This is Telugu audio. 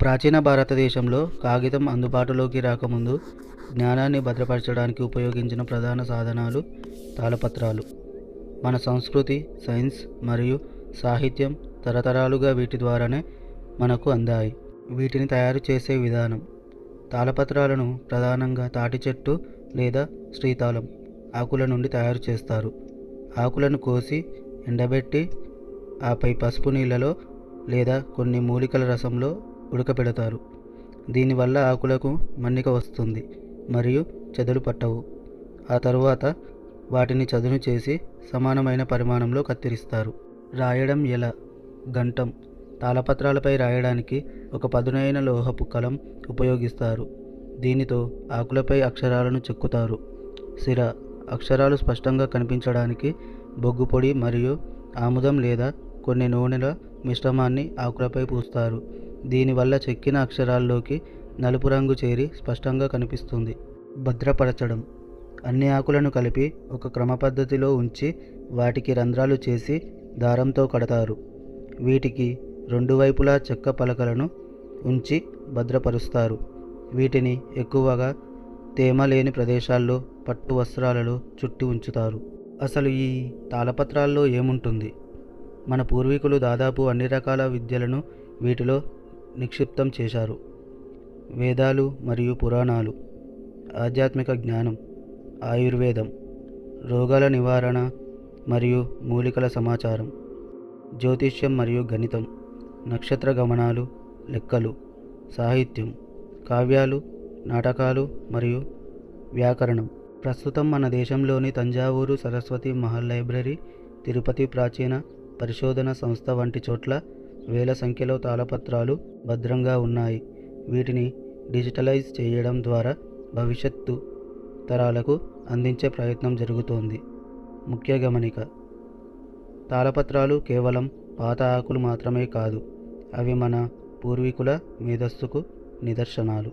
ప్రాచీన భారతదేశంలో కాగితం అందుబాటులోకి రాకముందు జ్ఞానాన్ని భద్రపరచడానికి ఉపయోగించిన ప్రధాన సాధనాలు తాళపత్రాలు. మన సంస్కృతి, సైన్స్ మరియు సాహిత్యం తరతరాలుగా వీటి ద్వారానే మనకు అందాయి. వీటిని తయారు చేసే విధానం. తాళపత్రాలను ప్రధానంగా తాటి చెట్టు లేదా శ్రీతాళం ఆకుల నుండి తయారు చేస్తారు. ఆకులను కోసి ఎండబెట్టి ఆపై పసుపు నీళ్ళలో లేదా కొన్ని మూలికల రసంలో ఉడకబెడతారు. దీనివల్ల ఆకులకు మన్నిక వస్తుంది మరియు చెదలు పట్టవు. ఆ తరువాత వాటిని చదును చేసి సమానమైన పరిమాణంలో కత్తిరిస్తారు. రాయడం ఎలా? గంటం. తాళపత్రాలపై రాయడానికి ఒక పదునైన లోహపు కలం ఉపయోగిస్తారు. దీనితో ఆకులపై అక్షరాలను చెక్కుతారు. సిర. అక్షరాలు స్పష్టంగా కనిపించడానికి బొగ్గు పొడి మరియు ఆముదం లేదా కొన్ని నూనెల మిశ్రమాన్ని ఆకులపై పూస్తారు. దీనివల్ల చెక్కిన అక్షరాల్లోకి నలుపు రంగు చేరి స్పష్టంగా కనిపిస్తుంది. భద్రపరచడం. అన్ని ఆకులను కలిపి ఒక క్రమ పద్ధతిలో ఉంచి వాటికి రంధ్రాలు చేసి దారంతో కడతారు. వీటికి రెండు వైపులా చెక్క పలకలను ఉంచి భద్రపరుస్తారు. వీటిని ఎక్కువగా తేమ లేని ప్రదేశాల్లో పట్టు వస్త్రాలలో చుట్టి ఉంచుతారు. అసలు ఈ తాళపత్రాల్లో ఏముంటుంది? మన పూర్వీకులు దాదాపు అన్ని రకాల విద్యలను వీటిలో నిక్షిప్తం చేశారు. వేదాలు మరియు పురాణాలు, ఆధ్యాత్మిక జ్ఞానం, ఆయుర్వేదం, రోగాల నివారణ మరియు మూలికల సమాచారం, జ్యోతిష్యం మరియు గణితం, నక్షత్ర గమనాలు, లెక్కలు, సాహిత్యం, కావ్యాలు, నాటకాలు మరియు వ్యాకరణం. ప్రస్తుతం మన దేశంలోని తంజావూరు సరస్వతి మహల్ లైబ్రరీ, తిరుపతి ప్రాచీన పరిశోధన సంస్థ వంటి చోట్ల వేల సంఖ్యలో తాళపత్రాలు భద్రంగా ఉన్నాయి. వీటిని డిజిటలైజ్ చేయడం ద్వారా భవిష్యత్తు తరాలకు అందించే ప్రయత్నం జరుగుతోంది. ముఖ్య గమనిక: తాళపత్రాలు కేవలం పాత ఆకులు మాత్రమే కాదు, అవి మన పూర్వీకుల మేధస్సుకు నిదర్శనాలు.